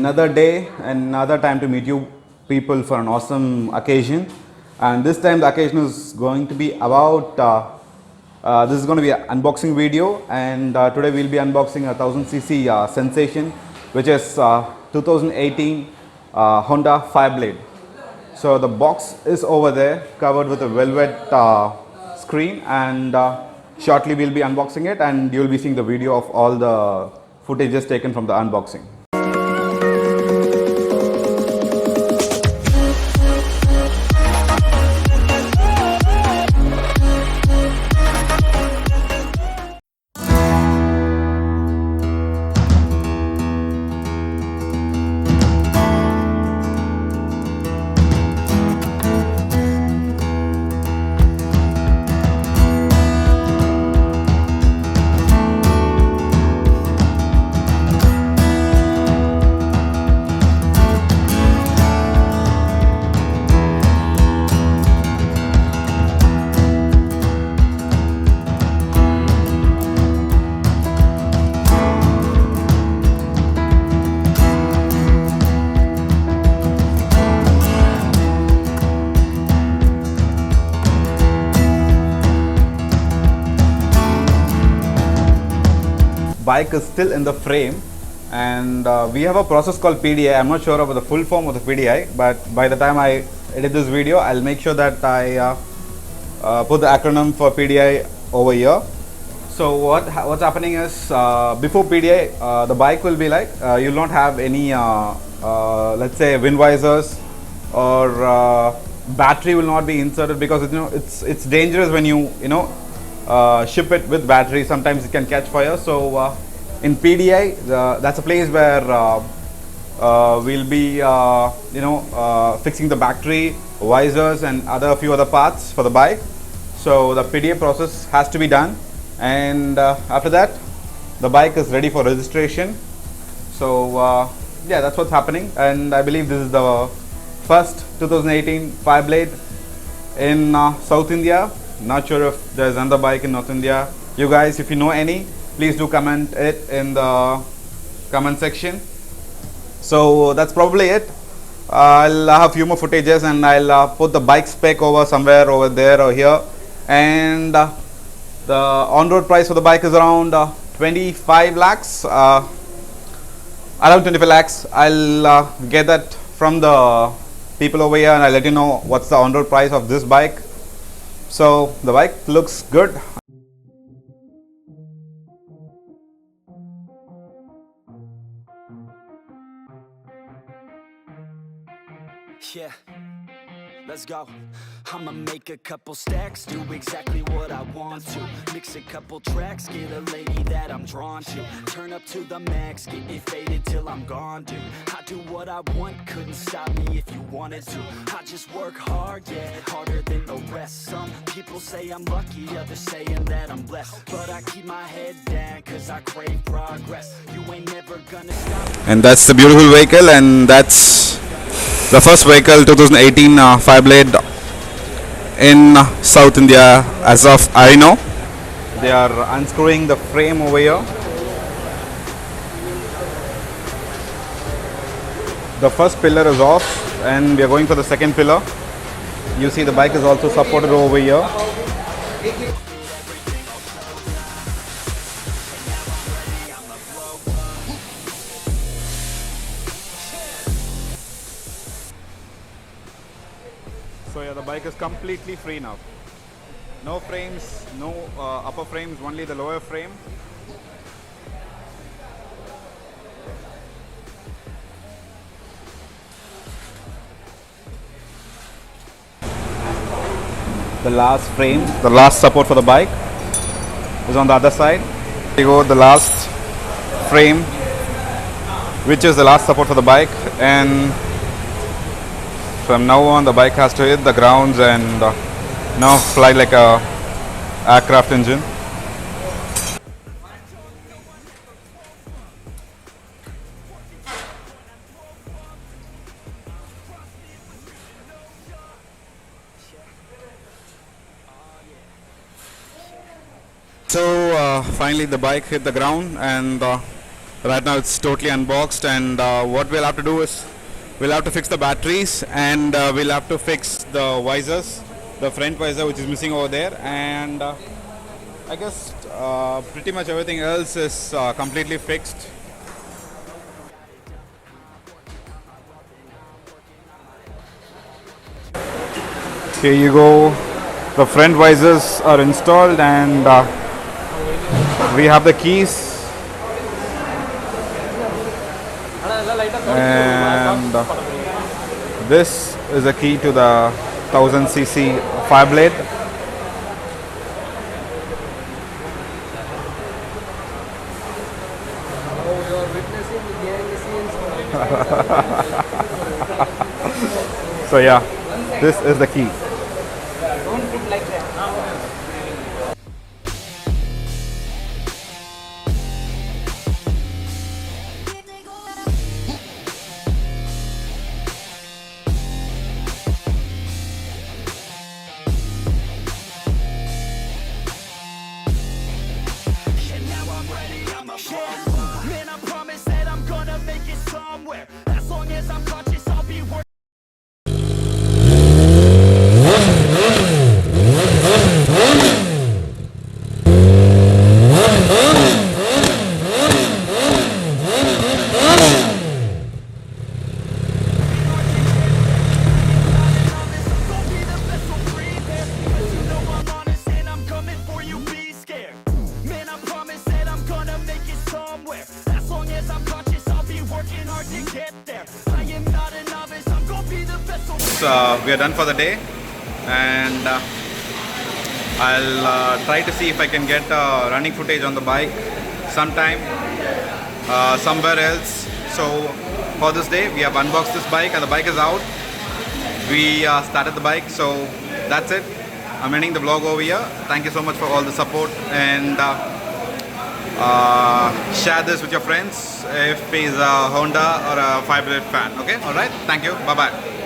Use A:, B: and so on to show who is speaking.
A: another day and another time to meet you people for an awesome occasion. And this time the occasion is going to be about, this is going to be an unboxing video, and today we'll be unboxing a 1000cc sensation, which is 2018 Honda Fireblade. So the box is over there covered with a velvet screen, and shortly we'll be unboxing it and you'll be seeing the video of all the footages taken from the unboxing. Bike is still in the frame, and we have a process called PDI. I'm not sure about the full form of the PDI, but by the time I edit this video, I'll make sure that I put the acronym for PDI over here. So what's happening is, before PDI, the bike will be like, you'll not have any let's say wind visors, or battery will not be inserted, because it's dangerous when you ship it with battery. Sometimes it can catch fire. So in PDI, that's a place where we'll be fixing the battery, visors, and few other parts for the bike. So the PDI process has to be done, and after that the bike is ready for registration. So yeah, that's what's happening, and I believe this is the first 2018 Fireblade in South India. Not sure if there's another bike in North India. You guys, if you know any, please do comment it in the comment section. So that's probably it. I'll have a few more footages, and I'll put the bike spec over somewhere over there or here. And the on-road price for the bike is around 25 lakhs. Around 25 lakhs. I'll get that from the people over here, and I'll let you know what's the on-road price of this bike. So the bike looks good.
B: Yeah, let's go. I'ma make a couple stacks, do exactly what I want to. Mix a couple tracks, get a lady that I'm drawn to. Turn up to the max, get me faded till I'm gone, dude. I do what I want, couldn't stop me if you wanted to. I just work hard, yeah, harder than the rest. Some people say I'm lucky, others saying that I'm blessed. But I keep my head down, cause I crave progress. You ain't never gonna stop.
A: And that's the beautiful vehicle, and that's the first vehicle, 2018 Fireblade in South India as of I know. They are unscrewing the frame over here. The first pillar is off, and we are going for the second pillar. You see the bike is also supported over here. So yeah, the bike is completely free now. No frames, no upper frames, only the lower frame. The last frame, the last support for the bike is on the other side. Here you go, the last frame, which is the last support for the bike, and from now on the bike has to hit the grounds and now fly like a aircraft engine. So finally the bike hit the ground, and Right now it's totally unboxed, and what we'll have to do is we'll have to fix the batteries, and we'll have to fix the visors, the front visor which is missing over there, and I guess pretty much everything else is completely fixed. Here you go. The front visors are installed, and we have the keys. And this is a key to the 1000cc Fireblade. So yeah, this is the key.
C: Don't put like that.
B: Man, I promise that I'm gonna make it somewhere. As long as I'm conscious, I'll be working.
A: We are done for the day, and I'll try to see if I can get running footage on the bike sometime somewhere else. So for this day we have unboxed this bike and the bike is out. We started the bike, so that's it. I'm ending the vlog over here. Thank you so much for all the support, and share this with your friends if he's a Honda or a Fireblade fan. Okay, alright, thank you, bye bye.